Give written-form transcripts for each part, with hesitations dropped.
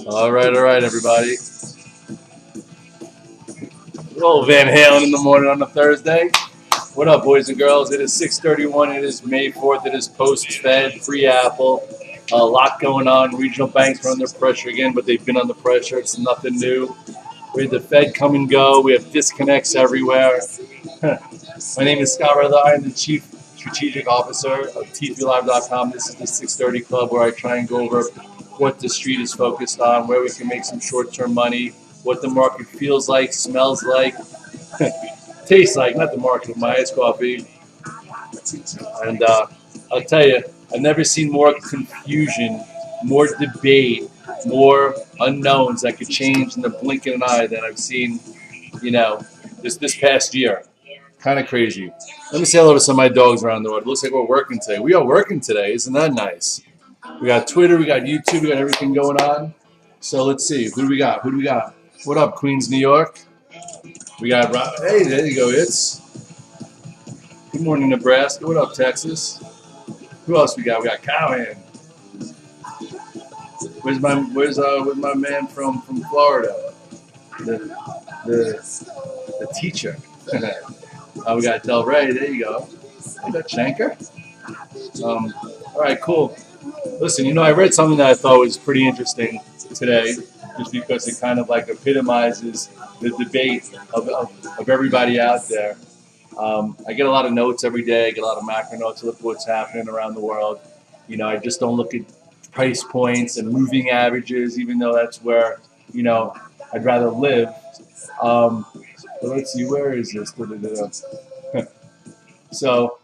All right, everybody. Little Van Halen in the morning on a Thursday. What up, boys and girls? It is 6:31. It is May 4th. It is post-Fed, pre-Apple. A lot going on. Regional banks are under pressure again, but they've been under pressure. It's nothing new. We had the Fed come and go. We have disconnects everywhere. My name is Scott Redler. I am the Chief Strategic Officer of TVLive.com. This is the 6:30 Club where I try and go over what the street is focused on, where we can make some short-term money, what the market feels like, smells like, tastes like, not the market, my iced coffee. And I'll tell you, I've never seen more confusion, more debate, more unknowns that could change in the blink of an eye than I've seen, this past year. Kind of crazy. Let me say hello to some of my dogs around the world. It looks like we're working today. We are working today. Isn't that nice? We got Twitter, we got YouTube, we got everything going on. So let's see. Who do we got? What up, Queens, New York? We got Rob. Hey, there you go. Good morning, Nebraska. What up, Texas? Who else we got? We got Cowhand. Where's my man from Florida? The teacher. We got Del Rey. There you go. We got Shanker. All right, cool. Listen, I read something that I thought was pretty interesting today, just because it kind of like epitomizes the debate of everybody out there. I get a lot of notes every day. I get a lot of macro notes to look at what's happening around the world. I just don't look at price points and moving averages, even though that's where, I'd rather live. But let's see, where is this? So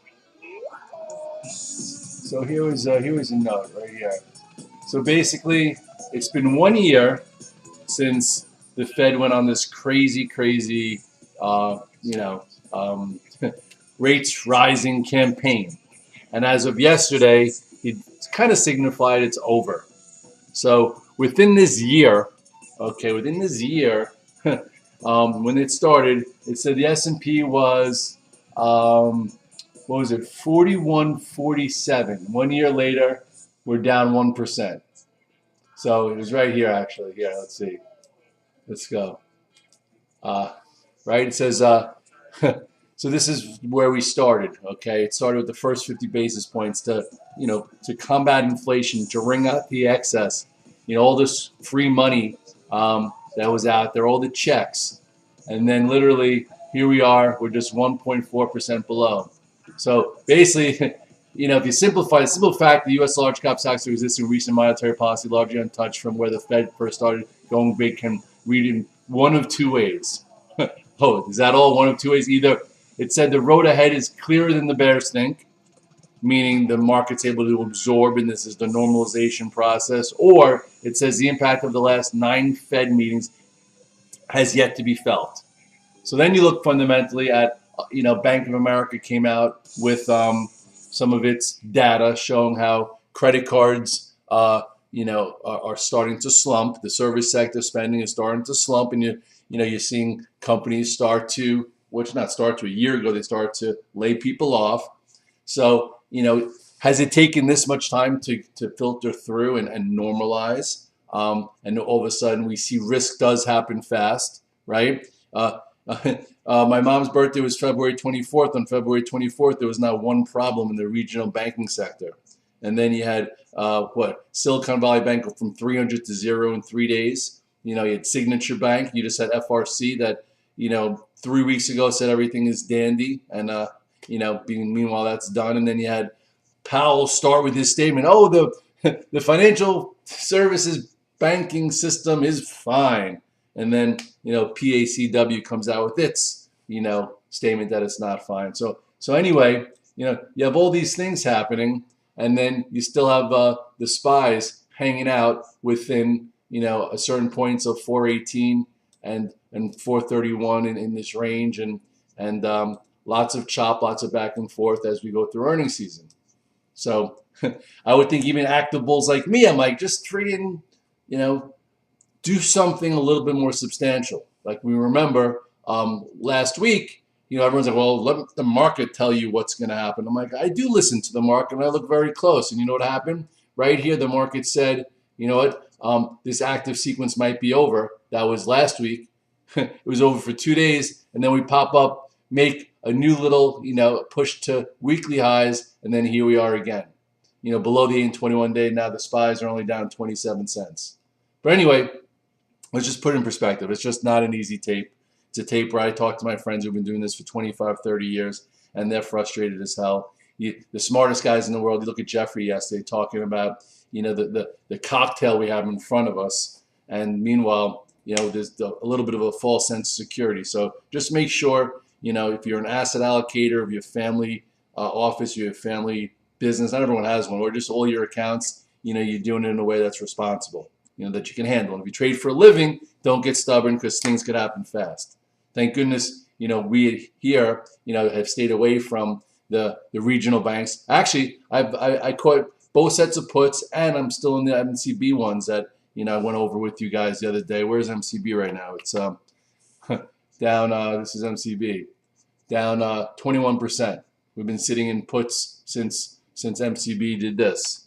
here was a note right here. So basically, it's been 1 year since the Fed went on this crazy, rates rising campaign. And as of yesterday, it kind of signified it's over. So within this year, when it started, it said the S&P was, 4147. 1 year later, we're down 1%. So it was right here, actually. Here, let's see. Let's go. Right, it says, so this is where we started, okay? It started with the first 50 basis points to combat inflation, to wring out the excess, all this free money that was out there, all the checks. And then literally, here we are, we're just 1.4% below. So basically, if you simplify the simple fact the U.S. large cap stocks are resisting recent monetary policy largely untouched from where the Fed first started going big can read in one of two ways. Oh, is that all? One of two ways. Either it said the road ahead is clearer than the bears think, meaning the market's able to absorb, and this is the normalization process, or it says the impact of the last 9 Fed meetings has yet to be felt. So then you look fundamentally at, Bank of America came out with some of its data showing how credit cards, are starting to slump. The service sector spending is starting to slump, and you're seeing companies start to, a year ago, they started to lay people off. So, has it taken this much time to filter through and normalize? And all of a sudden we see risk does happen fast, right? My mom's birthday was February 24th. On February 24th, there was not one problem in the regional banking sector. And then you had, Silicon Valley Bank go from 300 to 0 in 3 days. You had Signature Bank. You just had FRC that, 3 weeks ago said everything is dandy. And, meanwhile, that's done. And then you had Powell start with his statement, the financial services banking system is fine. And then, PACW comes out with its, statement that it's not fine. So anyway, you have all these things happening, and then you still have the spies hanging out within, a certain points of 418 and 431 in this range, and lots of chop, lots of back and forth as we go through earnings season. So I would think even active bulls like me, I'm like, just freaking, do something a little bit more substantial. Like we remember last week, everyone's like, well, let the market tell you what's going to happen. I'm like, I do listen to the market, and I look very close. And you know what happened? Right here, the market said, you know what? This active sequence might be over. That was last week. It was over for 2 days, and then we pop up, make a new little, push to weekly highs, and then here we are again. Below the 8 and 21 day. Now the SPYs are only down 27 cents. But anyway, let's just put it in perspective. It's just not an easy tape. It's a tape where I talk to my friends who've been doing this for 25, 30 years, and they're frustrated as hell. The smartest guys in the world, you look at Jeffrey yesterday talking about, the cocktail we have in front of us. And meanwhile, there's a little bit of a false sense of security. So just make sure, if you're an asset allocator, if you have family office, you have family business, not everyone has one, or just all your accounts, you're doing it in a way that's responsible, that you can handle. And if you trade for a living, don't get stubborn because things could happen fast. Thank goodness, we here, have stayed away from the regional banks. Actually, I caught both sets of puts, and I'm still in the MCB ones that, I went over with you guys the other day. Where's MCB right now? It's down, this is MCB, down 21%. We've been sitting in puts since MCB did this.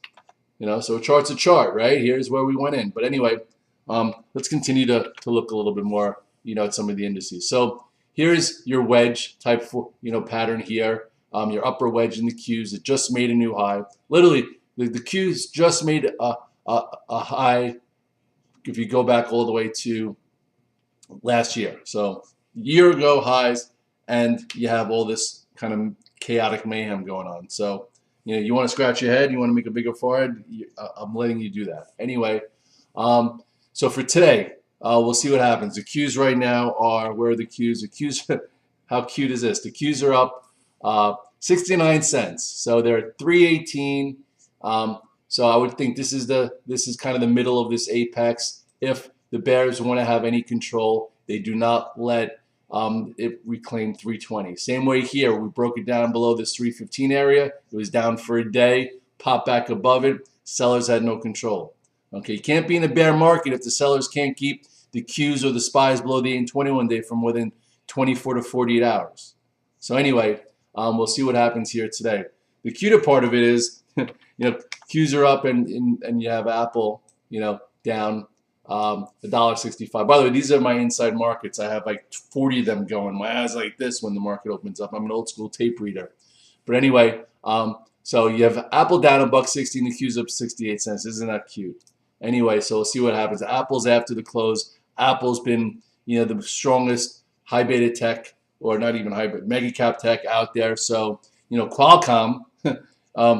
So a chart's a chart, right? Here's where we went in. But anyway, let's continue to look a little bit more, at some of the indices. So here's your wedge type, pattern here. Your upper wedge in the Qs. It just made a new high. Literally, the Qs just made a high. If you go back all the way to last year, so year ago highs, and you have all this kind of chaotic mayhem going on. So you want to scratch your head, you want to make a bigger forehead, I'm letting you do that. Anyway, so for today, we'll see what happens. The Qs right now are, where are the Qs? The Qs, how cute is this? The Qs are up 69 cents, so they're at 318. So I would think this is kind of the middle of this apex. If the bears want to have any control, they do not let it reclaim 320. Same way here, we broke it down below this 315 area. It was down for a day, popped back above it. Sellers had no control. Okay, you can't be in a bear market if the sellers can't keep the Qs or the SPYs below the 8 and 21 day from within 24 to 48 hours. So anyway, we'll see what happens here today. The cuter part of it is, Qs are up and you have Apple, down $1.65. By the way, these are my inside markets. I have like 40 of them going. My eyes like this when the market opens up. I'm an old school tape reader. But anyway, so you have Apple down $1.60 and the Qs up 68 cents. Isn't that cute? Anyway, so we'll see what happens. Apple's after the close. Apple's been, the strongest high beta tech, or not even high, but mega cap tech out there. So, Qualcomm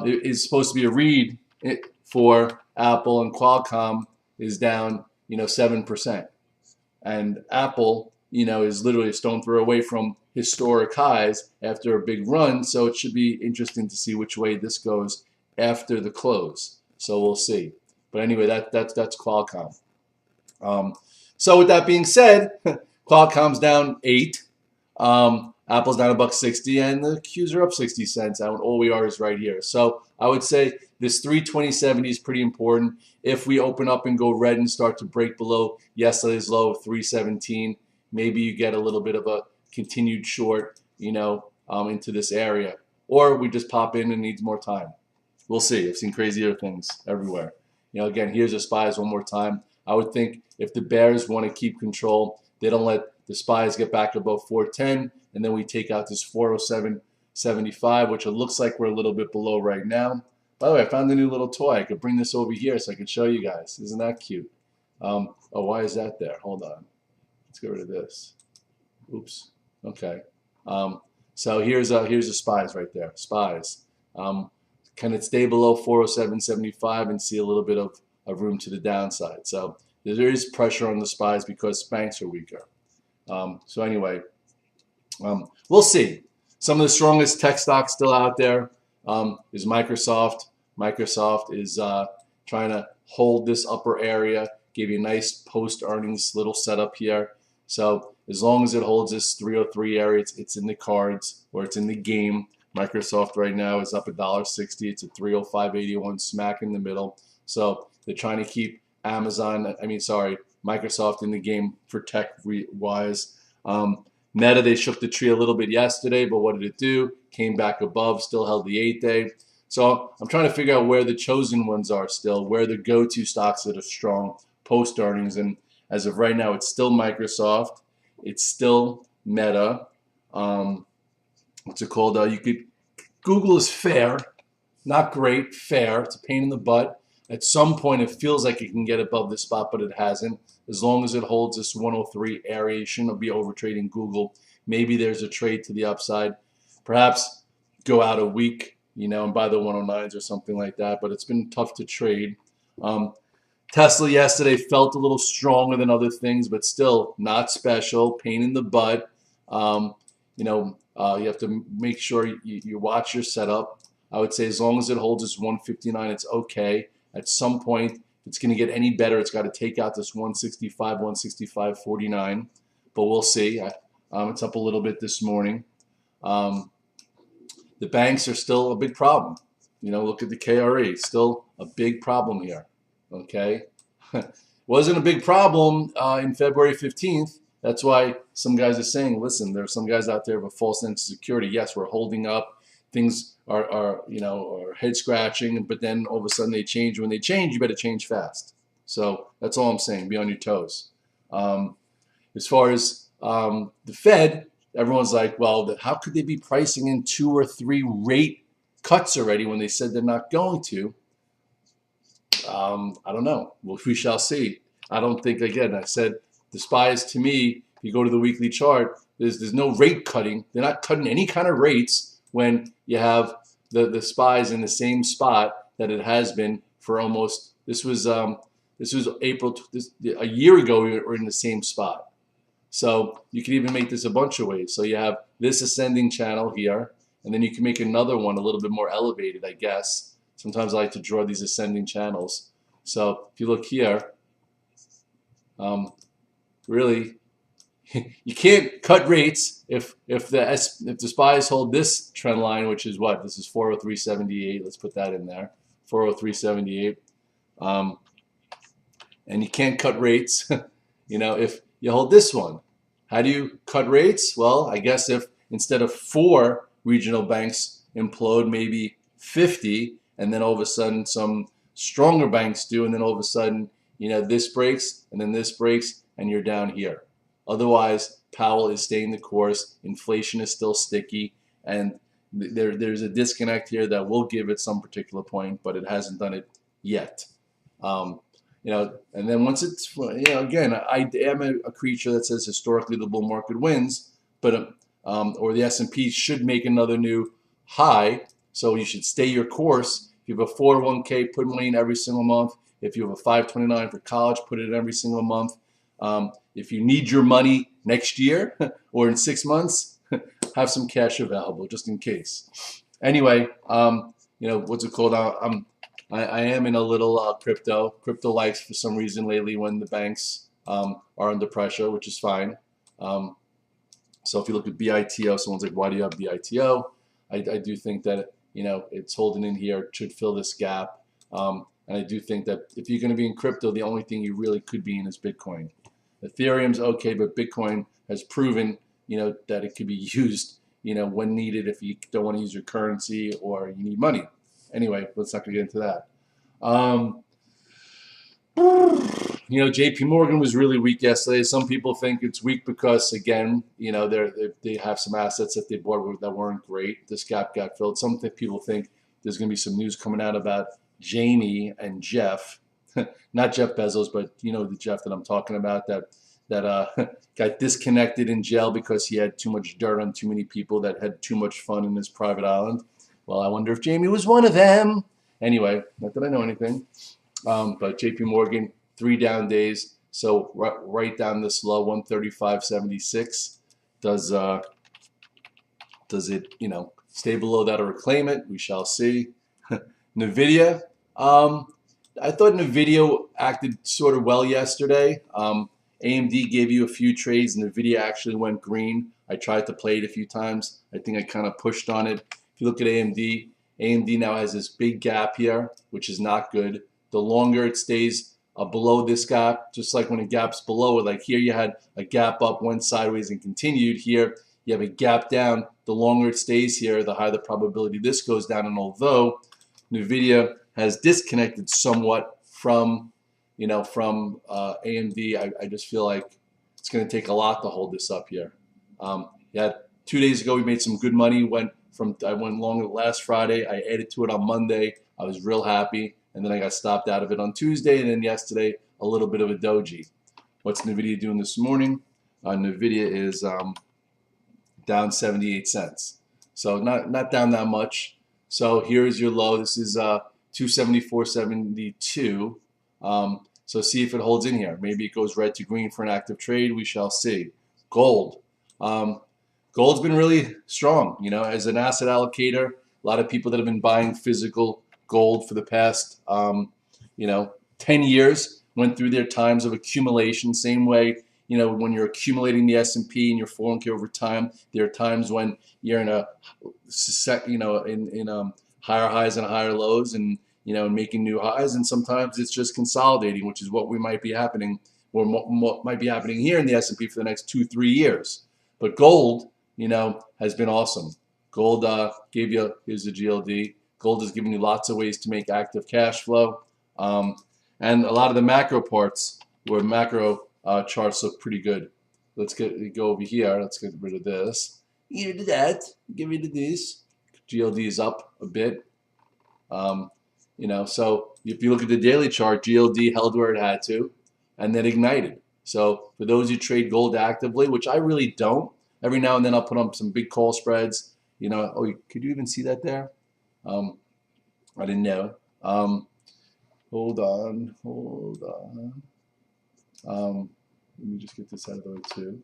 is supposed to be a read for Apple, and Qualcomm is down, 7%. And Apple, is literally a stone throw away from historic highs after a big run. So it should be interesting to see which way this goes after the close. So we'll see. But anyway, that's Qualcomm. So with that being said, Qualcomm's down 8. Apple's down $1.60, and the Qs are up 60 cents. And all we are is right here. So I would say this 320.70 is pretty important. If we open up and go red and start to break below yesterday's low of 317, maybe you get a little bit of a continued short, into this area. Or we just pop in and needs more time. We'll see. I've seen crazier things everywhere. Again, here's the SPYs one more time. I would think if the bears want to keep control, they don't let the SPYs get back above 410, and then we take out this 407.75, which it looks like we're a little bit below right now. By the way, I found a new little toy. I could bring this over here so I could show you guys. Isn't that cute? Oh, why is that there? Hold on. Let's get rid of this. Oops. Okay. So here's the SPYs right there. SPYs. Can it stay below 407.75 and see a little bit of room to the downside? So there is pressure on the SPYs because banks are weaker. So anyway, we'll see. Some of the strongest tech stocks still out there is Microsoft. Microsoft is trying to hold this upper area, give you a nice post-earnings little setup here. So as long as it holds this 303 area, it's in the cards, or it's in the game. Microsoft right now is up $1.60. It's at 305.81, smack in the middle. So they're trying to keep Microsoft in the game for tech-wise. Meta, they shook the tree a little bit yesterday, but what did it do? Came back above, still held the 8-day. So I'm trying to figure out where the chosen ones are still, where the go-to stocks that are strong post earnings. And as of right now, it's still Microsoft, it's still Meta. What's it called? You could Google is fair, not great, fair. It's a pain in the butt. At some point, it feels like it can get above this spot, but it hasn't. As long as it holds this 103 area, you shouldn't be overtrading Google. Maybe there's a trade to the upside. Perhaps go out a week, and buy the 109s or something like that. But it's been tough to trade. Tesla yesterday felt a little stronger than other things, but still not special. Pain in the butt. You have to make sure you watch your setup. I would say as long as it holds this 159, it's okay. At some point, if it's going to get any better, it's got to take out this 165, 165.49. But we'll see. It's up a little bit this morning. The banks are still a big problem. Look at the KRE. Still a big problem here. Okay? Wasn't a big problem in February 15th. That's why some guys are saying, listen, there are some guys out there with a false sense of security. Yes, we're holding up. Things are head scratching, but then all of a sudden they change. When they change, you better change fast. So that's all I'm saying. Be on your toes. As far as the Fed, everyone's like, well, how could they be pricing in 2 or 3 rate cuts already when they said they're not going to? I don't know. Well, we shall see. I don't think, again, I said the SPYs, to me, if you go to the weekly chart, there's no rate cutting. They're not cutting any kind of rates when you have the SPYs in the same spot that it has been for almost, this was April, a year ago we were in the same spot. So you can even make this a bunch of ways. So you have this ascending channel here, and then you can make another one a little bit more elevated, I guess. Sometimes I like to draw these ascending channels. So if you look here, really, you can't cut rates if the SPYs hold this trend line, which is what? This is 403.78. Let's put that in there, 403.78. And you can't cut rates, if you hold this one. How do you cut rates? Well, I guess if instead of 4 regional banks implode, maybe 50, and then all of a sudden some stronger banks do, and then all of a sudden, this breaks, and then this breaks, and you're down here. Otherwise, Powell is staying the course. Inflation is still sticky, and there's a disconnect here that will give at some particular point, but it hasn't done it yet. And then once it's, again, I am a creature that says historically the bull market wins, but or the S&P should make another new high, so you should stay your course. If you have a 401k, put money in every single month. If you have a 529 for college, put it in every single month. If you need your money next year or in 6 months, have some cash available just in case. Anyway, what's it called? I am in a little crypto. Crypto likes for some reason lately when the banks are under pressure, which is fine. So if you look at BITO, someone's like, why do you have BITO? I do think that it's holding in here. It should fill this gap. And I do think that if you're going to be in crypto, the only thing you really could be in is Bitcoin. Ethereum's okay, but Bitcoin has proven, that it could be used, when needed if you don't want to use your currency or you need money. Anyway, let's not get into that. JP Morgan was really weak yesterday. Some people think it's weak because, again, they have some assets that they bought that weren't great. This gap got filled. Some people think there's going to be some news coming out about Jamie and Jeff, not Jeff Bezos, but the Jeff that I'm talking about that got disconnected in jail because he had too much dirt on too many people that had too much fun in his private island. Well, I wonder if Jamie was one of them. Anyway, not that I know anything. But JP Morgan, 3 down days. So right down this low, 135.76. Does it, stay below that or reclaim it? We shall see. NVIDIA. I thought NVIDIA acted sort of well yesterday. AMD gave you a few trades. NVIDIA actually went green. I tried to play it a few times. I think I kind of pushed on it. If you look at AMD, AMD now has this big gap here, which is not good. The longer it stays below this gap, just like when a gap's below it. Like here you had a gap up, went sideways and continued. Here you have a gap down. The longer it stays here, the higher the probability this goes down. And although NVIDIA has disconnected somewhat from, from AMD, I just feel like it's going to take a lot to hold this up here. Yeah, 2 days ago we made some good money. I went long last Friday. I added to it on Monday. I was real happy, and then I got stopped out of it on Tuesday, and then yesterday a little bit of a doji. What's NVIDIA doing this morning? NVIDIA is down 78 cents, so not down that much. So here's your low. This is 274.72. So see if it holds in here. Maybe it goes red to green for an active trade. We shall see. Gold. Gold's been really strong, as an asset allocator. A lot of people that have been buying physical gold for the past, 10 years went through their times of accumulation. Same way, when you're accumulating the S&P and your 401k over time, there are times when you're in higher highs and higher lows, and making new highs, and sometimes it's just consolidating, which is what might be happening here in the S&P for the next 2-3 years. But gold, has been awesome. Gold here's the GLD. Gold is giving you lots of ways to make active cash flow. And a lot of the macro parts, where macro charts look pretty good. Let's go over here. Let's get rid of this. Get rid of that. Get rid of this. GLD is up a bit. So if you look at the daily chart, GLD held where it had to, and then ignited. So for those who trade gold actively, which I really don't, every now and then I'll put on some big call spreads. Oh, could you even see that there? I didn't know. Hold on. Let me just get this out of the way too.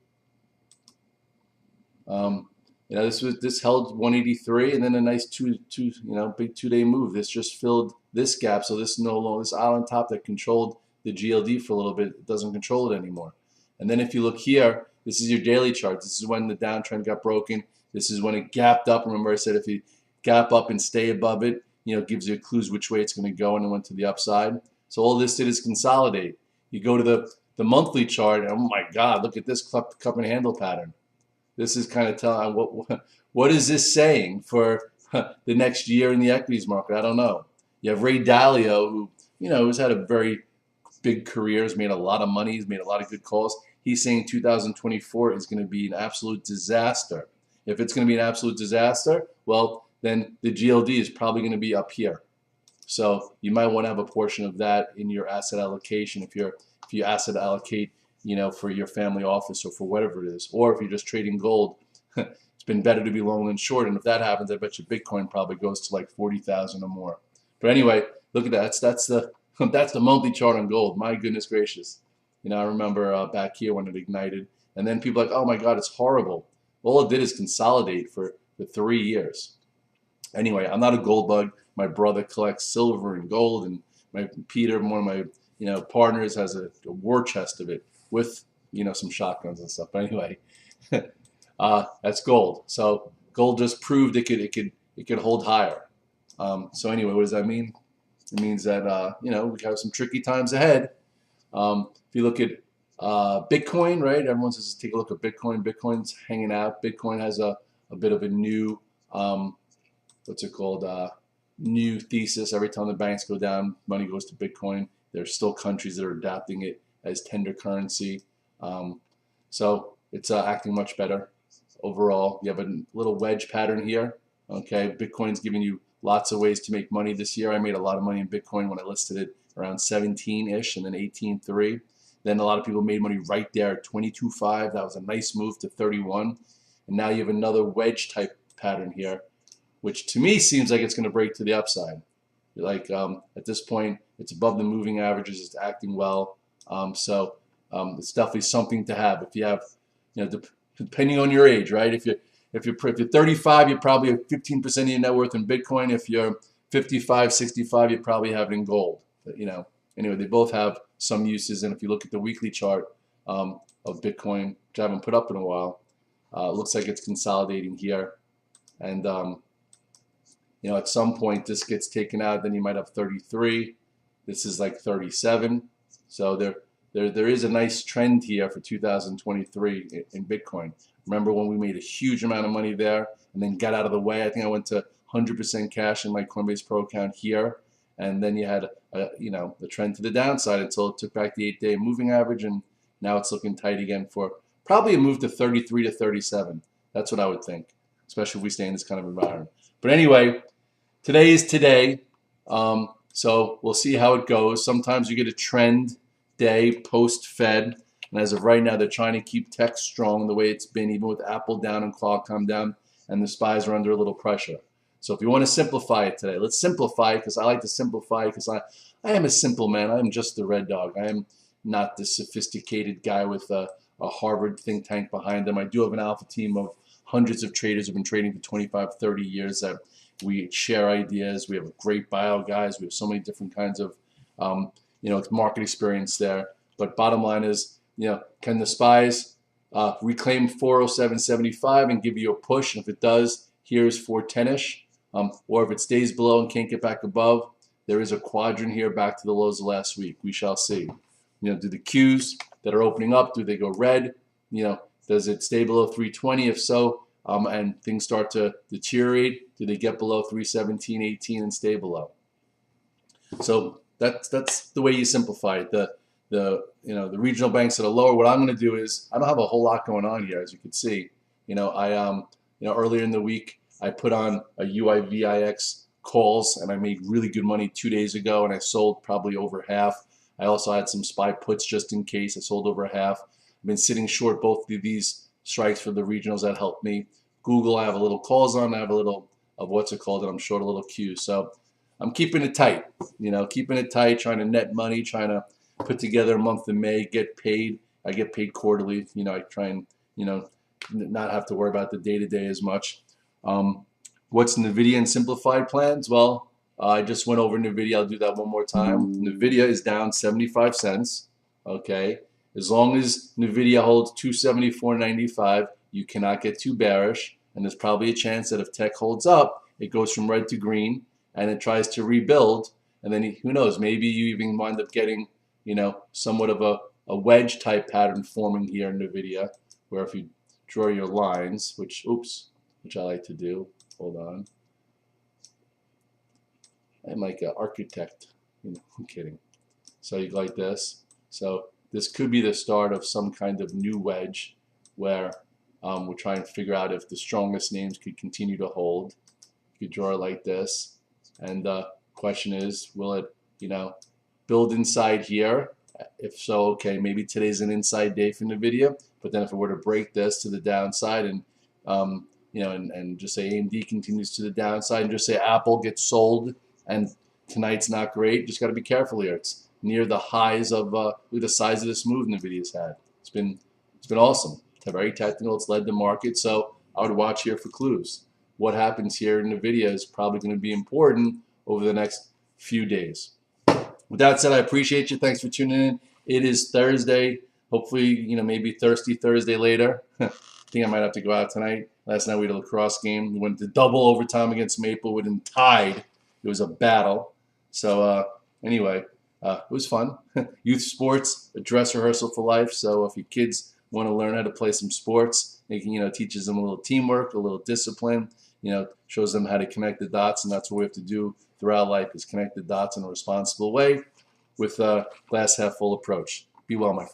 This held 183, and then a nice big 2-day move. This just filled this gap, so this island top that controlled the GLD for a little bit, it doesn't control it anymore. And then if you look here, this is your daily chart. This is when the downtrend got broken. This is when it gapped up. Remember I said if you gap up and stay above it, it gives you clues which way it's going to go, and it went to the upside. So all this did is consolidate. You go to the monthly chart, and oh my God, look at this cup and handle pattern. This is kind of telling what is this saying for the next year in the equities market? I don't know. You have Ray Dalio, who has had a very big career, has made a lot of money, he's made a lot of good calls. He's saying 2024 is going to be an absolute disaster. If it's going to be an absolute disaster, well, then the GLD is probably going to be up here. So you might want to have a portion of that in your asset allocation if you asset allocate, for your family office or for whatever it is. Or if you're just trading gold, it's been better to be long than short. And if that happens, I bet you Bitcoin probably goes to like 40,000 or more. But anyway, look at that. That's the monthly chart on gold. My goodness gracious. I remember back here when it ignited, and then people are like, oh my God, it's horrible. All it did is consolidate for 3 years. Anyway, I'm not a gold bug. My brother collects silver and gold, and Peter, one of my partners, has a war chest of it with some shotguns and stuff. But anyway, that's gold. So gold just proved it could hold higher. So anyway, what does that mean? It means that we have some tricky times ahead. If you look at Bitcoin, right? Everyone says take a look at Bitcoin. Bitcoin's hanging out. Bitcoin has a bit of a new new thesis. Every time the banks go down, money goes to Bitcoin. There's still countries that are adapting it as tender currency. So it's acting much better overall. You have a little wedge pattern here. Okay, Bitcoin's giving you lots of ways to make money this year. I made a lot of money in Bitcoin when I listed it around 17-ish and then 18.3. Then a lot of people made money right there at 22.5. That was a nice move to 31. And now you have another wedge type pattern here, which to me seems like it's going to break to the upside. Like at this point, it's above the moving averages. It's acting well. So it's definitely something to have. If you have, depending on your age, right? If you're 35, you probably have 15% of your net worth in Bitcoin. If you're 55, 65, you probably have it in gold. But, anyway, they both have some uses. And if you look at the weekly chart of Bitcoin, which I haven't put up in a while, it looks like it's consolidating here. And at some point this gets taken out, then you might have 33. This is like 37. So there is a nice trend here for 2023 in Bitcoin. Remember when we made a huge amount of money there and then got out of the way? I think I went to 100% cash in my Coinbase Pro account here, and then you had the trend to the downside until it took back the 8-day moving average, and now it's looking tight again for probably a move to 33 to 37. That's what I would think, especially if we stay in this kind of environment. But anyway, today is today. So we'll see how it goes. Sometimes you get a trend day post-Fed, and as of right now, they're trying to keep tech strong the way it's been, even with Apple down and Qualcomm down, and the SPYs are under a little pressure. So if you want to simplify it today, let's simplify it, because I like to simplify it, because I am a simple man. I am just the red dog. I am not the sophisticated guy with a Harvard think tank behind them. I do have an alpha team of hundreds of traders who've been trading for 25, 30 years. That we share ideas. We have great bio guys. We have so many different kinds of market experience there. But bottom line is, can the SPYs reclaim 407.75 and give you a push? And if it does, here's 410-ish. Or if it stays below and can't get back above, there is a quadrant here back to the lows of last week. We shall see. Do the Qs that are opening up, do they go red? Does it stay below 320? If so, and things start to deteriorate, do they get below 317.18 and stay below? So that's the way you simplify it. The regional banks that are lower. What I'm going to do is, I don't have a whole lot going on here, as you can see. Earlier in the week I put on a UIVIX calls, and I made really good money 2 days ago, and I sold probably over half. I also had some SPY puts just in case. I sold over half. I've been sitting short both of these strikes for the regionals. That helped me. Google, I have a little calls on. I have a little of and I'm short a little Q. So I'm keeping it tight, keeping it tight, trying to net money, trying to put together a month in May, get paid. I get paid quarterly. I try and, not have to worry about the day-to-day as much. What's NVIDIA and simplified plans? Well, I just went over NVIDIA. I'll do that one more time. NVIDIA is down 75 cents. Okay. As long as NVIDIA holds 274.95, you cannot get too bearish. And there's probably a chance that if tech holds up, it goes from red to green and it tries to rebuild. And then who knows, maybe you even wind up getting, somewhat of a wedge type pattern forming here in NVIDIA, where if you draw your lines, which I like to do. Hold on. I'm like an architect. I'm kidding. So you like this. So this could be the start of some kind of new wedge where we're trying to figure out if the strongest names could continue to hold. You could draw it like this. And the question is, will it, build inside here? If so, okay, maybe today's an inside day for NVIDIA. But then if it were to break this to the downside and, and just say AMD continues to the downside and just say Apple gets sold and tonight's not great, just got to be careful here. It's near the highs of look at the size of this move NVIDIA's had. It's been awesome. It's very technical. It's led the market. So I would watch here for clues. What happens here in NVIDIA is probably going to be important over the next few days. With that said, I appreciate you. Thanks for tuning in. It is Thursday. Hopefully, maybe Thirsty Thursday later. I think I might have to go out tonight. Last night we had a lacrosse game. We went to double overtime against Maplewood and tied. It was a battle. So anyway, it was fun. Youth sports, a dress rehearsal for life. So if your kids want to learn how to play some sports, it teaches them a little teamwork, a little discipline. Shows them how to connect the dots, and that's what we have to do throughout life: is connect the dots in a responsible way with a glass half full approach. Be well, my friend.